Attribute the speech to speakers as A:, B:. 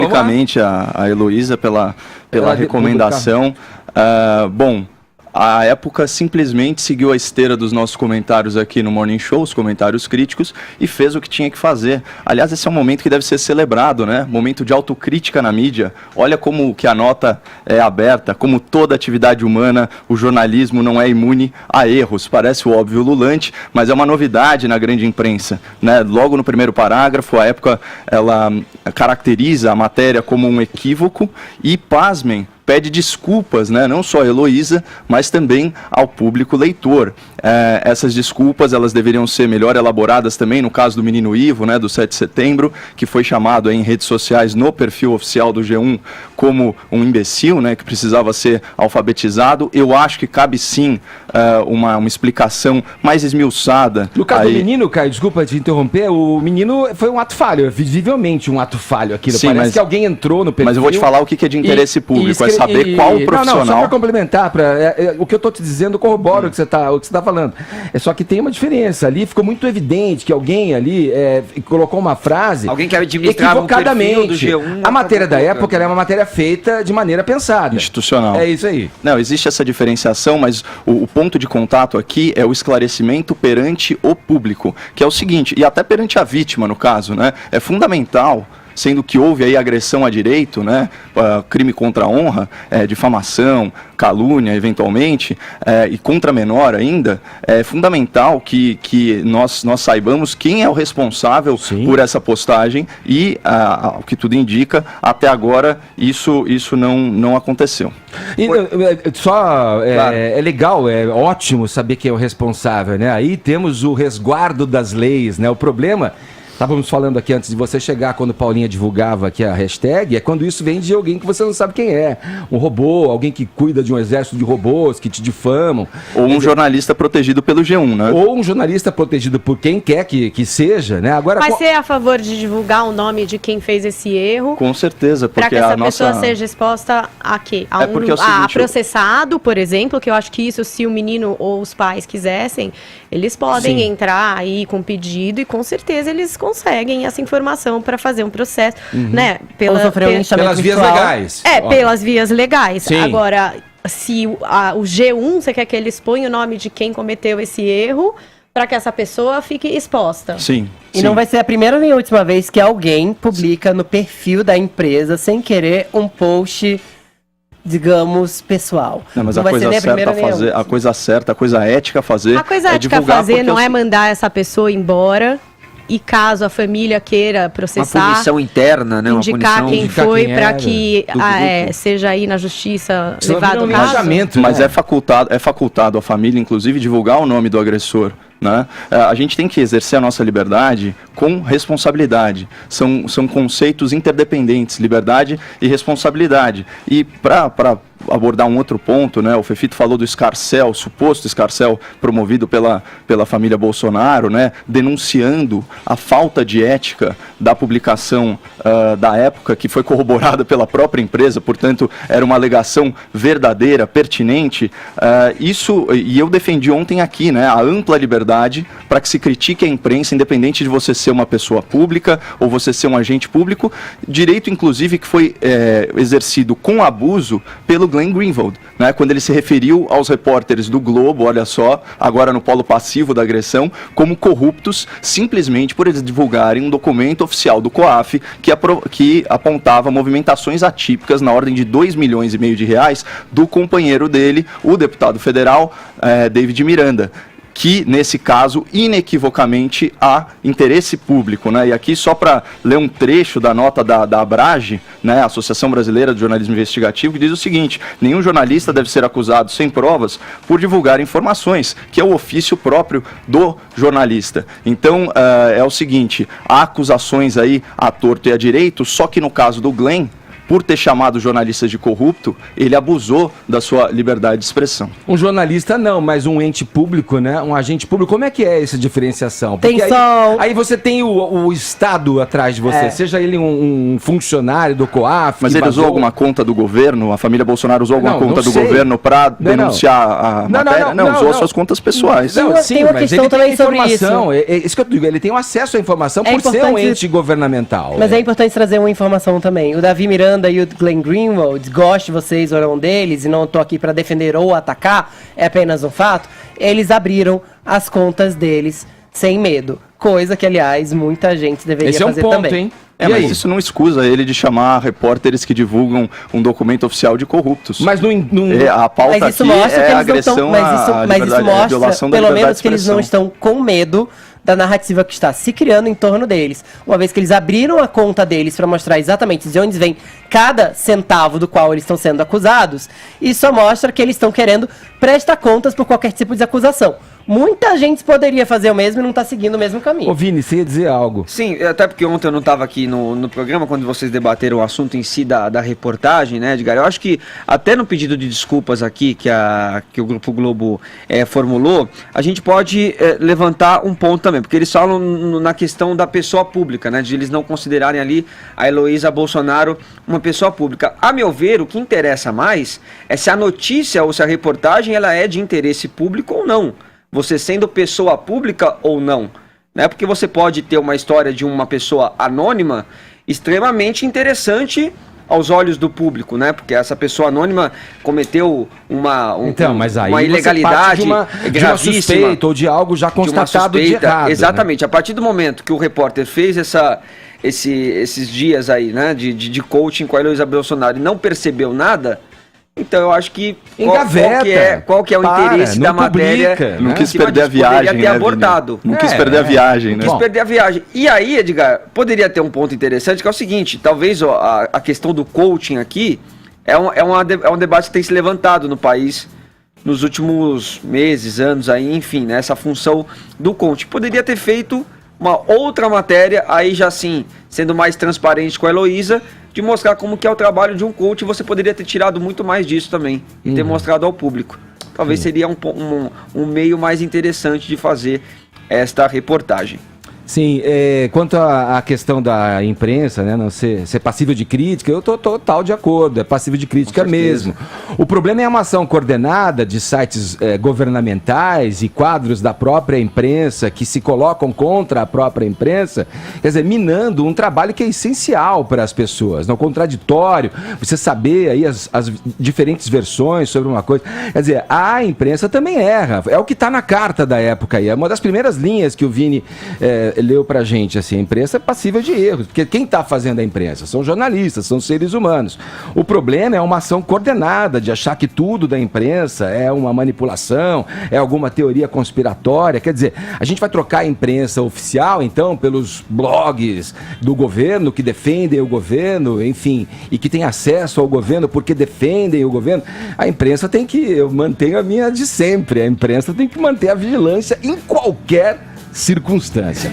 A: publicamente a Heloísa pela recomendação. Bom, a Época simplesmente seguiu a esteira dos nossos comentários aqui no Morning Show, os comentários críticos, e fez o que tinha que fazer. Aliás, esse é um momento que deve ser celebrado, né? Momento de autocrítica na mídia. Olha como que a nota é aberta, como toda atividade humana, o jornalismo não é imune a erros. Parece o óbvio ululante, mas é uma novidade na grande imprensa, né? Logo no primeiro parágrafo, a Época ela caracteriza a matéria como um equívoco e, pasmem, pede desculpas, né, não só a Heloísa, mas também ao público leitor. Essas desculpas, elas deveriam ser melhor elaboradas também no caso do menino Ivo, né, do 7 de setembro, que foi chamado em redes sociais, no perfil oficial do G1, como um imbecil, né, que precisava ser alfabetizado. Eu acho que cabe sim uma explicação mais esmiuçada.
B: No caso do menino, Caio, desculpa te interromper, o menino foi um ato falho, visivelmente um ato falho aquilo.
A: Sim,
B: parece que alguém entrou no perfil.
A: Mas eu vou te falar o que é de interesse público, é saber qual o profissional...
B: Não, só para complementar, o que eu estou te dizendo corrobora o que você está falando. É só que tem uma diferença. Ali ficou muito evidente que alguém ali colocou uma frase...
C: Alguém que administrava
B: equivocadamente.
C: Um perfil do G1,
B: a matéria da Época era uma matéria feita de maneira pensada.
A: Institucional.
B: É isso aí.
A: Não, existe essa diferenciação, mas o ponto de contato aqui é o esclarecimento perante o público, que é o seguinte, e até perante a vítima, no caso, né? É fundamental, sendo que houve aí agressão a direito, né, crime contra a honra, difamação, calúnia, eventualmente, e contra menor ainda, é fundamental que nós saibamos quem é o responsável por essa postagem e, o que tudo indica, até agora isso não aconteceu.
B: E, claro. É legal, é ótimo saber quem é o responsável, né? Aí temos o resguardo das leis, né? O problema... Estávamos falando aqui antes de você chegar, quando Paulinha divulgava aqui a hashtag, é quando isso vem de alguém que você não sabe quem é. Um robô, alguém que cuida de um exército de robôs, que te difamam.
A: Ou um jornalista protegido pelo G1, né?
B: Ou um jornalista protegido por quem quer que seja, né? Agora,
D: mas você é a favor de divulgar o nome de quem fez esse erro?
A: Com certeza, porque
D: para que essa pessoa seja exposta a quê? A processado, por exemplo, que eu acho que isso, se o menino ou os pais quisessem, eles podem entrar aí com pedido e com certeza eles conseguem essa informação para fazer um processo, né?
B: Pelas vias legais.
D: Pelas vias legais.
B: Sim.
D: Agora, se o G1, você quer que ele exponha o nome de quem cometeu esse erro para que essa pessoa fique exposta.
A: Sim.
E: E não vai ser a primeira nem a última vez que alguém publica no perfil da empresa, sem querer, um post, digamos, pessoal.
A: Não, mas a coisa certa a fazer, a coisa certa, a coisa ética a fazer.
D: A coisa ética a fazer não é mandar essa pessoa embora. E caso a família queira processar...
C: Uma punição interna, né?
D: Indicar quem foi para que seja aí na justiça levado o caso.
A: Mas é facultado à família, inclusive, divulgar o nome do agressor. Né? A gente tem que exercer a nossa liberdade com responsabilidade. São conceitos interdependentes, liberdade e responsabilidade. E para abordar um outro ponto, né? O Fefito falou do escarcéu, suposto escarcéu promovido pela família Bolsonaro, né? Denunciando a falta de ética da publicação da Época, que foi corroborada pela própria empresa, portanto, era uma alegação verdadeira, pertinente. E eu defendi ontem aqui, né? A ampla liberdade para que se critique a imprensa, independente de você ser uma pessoa pública ou você ser um agente público, direito, inclusive, que foi exercido com abuso pelo Glenn Greenwald, né, quando ele se referiu aos repórteres do Globo, olha só, agora no polo passivo da agressão, como corruptos, simplesmente por eles divulgarem um documento oficial do COAF que apontava movimentações atípicas na ordem de R$2,5 milhões do companheiro dele, o deputado federal David Miranda, que, nesse caso, inequivocamente há interesse público, né? E aqui, só para ler um trecho da nota da Abrage, né, Associação Brasileira de Jornalismo Investigativo, que diz o seguinte: nenhum jornalista deve ser acusado sem provas por divulgar informações, que é o ofício próprio do jornalista. Então, é o seguinte, há acusações aí à torto e à direito, só que no caso do Glenn, por ter chamado jornalistas de corrupto, ele abusou da sua liberdade de expressão.
B: Um jornalista não, mas um ente público, né? Um agente público, como é que é essa diferenciação? Porque aí você tem o Estado atrás de você, seja ele um funcionário do COAF...
A: Mas ele usou alguma conta do governo? A família Bolsonaro usou alguma conta do governo para denunciar a matéria? Não, usou suas contas pessoais.
B: Sim, mas ele tem informação. Isso que eu digo, ele tem um acesso à informação por ser um ente governamental.
E: Mas é importante trazer uma informação também. O Davi Miranda e o Glenn Greenwald, goste vocês ou não deles, e não estou aqui para defender ou atacar, é apenas um fato, eles abriram as contas deles sem medo. Coisa que, aliás, muita gente deveria fazer também. Esse é um ponto, hein?
A: Mas isso não excusa ele de chamar repórteres que divulgam um documento oficial de corruptos.
B: Mas
A: a pauta aqui é a agressão
E: mas isso mostra, pelo menos, que eles não estão com medo da narrativa que está se criando em torno deles. Uma vez que eles abriram a conta deles para mostrar exatamente de onde vem cada centavo do qual eles estão sendo acusados, isso mostra que eles estão querendo prestar contas por qualquer tipo de acusação. Muita gente poderia fazer o mesmo e não está seguindo o mesmo caminho.
B: Ô Vini, você ia dizer algo?
C: Sim, até porque ontem eu não estava aqui no programa, quando vocês debateram o assunto em si da reportagem, né, Edgar? Eu acho que até no pedido de desculpas aqui que o Grupo Globo formulou, a gente pode levantar um ponto também, porque eles falam na questão da pessoa pública, né, de eles não considerarem ali a Heloísa Bolsonaro uma pessoa pública. A meu ver, o que interessa mais é se a notícia ou se a reportagem ela é de interesse público ou não. Você sendo pessoa pública ou não, né? Porque você pode ter uma história de uma pessoa anônima extremamente interessante aos olhos do público, né? Porque essa pessoa anônima cometeu uma ilegalidade
B: de uma suspeita ou de algo já constatado de errado.
C: Exatamente. Né? A partir do momento que o repórter fez esses dias aí, né? De coaching com a Heloísa Bolsonaro e não percebeu nada... Então eu acho que qual que é o interesse da matéria,
A: né? Não quis perder a viagem,
C: ter abortado.
A: Não quis perder a viagem, né?
C: Não quis perder a viagem. E aí, Edgar, poderia ter um ponto interessante que é o seguinte, talvez a questão do coaching aqui é um debate que tem se levantado no país nos últimos meses, anos aí, enfim, né? Essa função do coaching. Poderia ter feito uma outra matéria, aí já assim, sendo mais transparente com a Heloísa, de mostrar como que é o trabalho de um coach, você poderia ter tirado muito mais disso também e ter mostrado ao público. Talvez seria um meio mais interessante de fazer esta reportagem.
B: Sim, quanto à questão da imprensa, né, não ser passível de crítica, eu estou total de acordo, é passível de crítica mesmo. O problema é uma ação coordenada de sites governamentais e quadros da própria imprensa que se colocam contra a própria imprensa, quer dizer, minando um trabalho que é essencial para as pessoas, não contraditório, você saber aí as diferentes versões sobre uma coisa. Quer dizer, a imprensa também erra, é o que está na carta da época aí, é uma das primeiras linhas que o Vini leu pra gente, assim, a imprensa é passível de erros, porque quem está fazendo a imprensa? São jornalistas, são seres humanos. O problema é uma ação coordenada, de achar que tudo da imprensa é uma manipulação, é alguma teoria conspiratória, quer dizer, a gente vai trocar a imprensa oficial, então, pelos blogs do governo, que defendem o governo, enfim, e que tem acesso ao governo porque defendem o governo. A imprensa tem que, eu mantenho a minha de sempre, a imprensa tem que manter a vigilância em qualquer circunstância.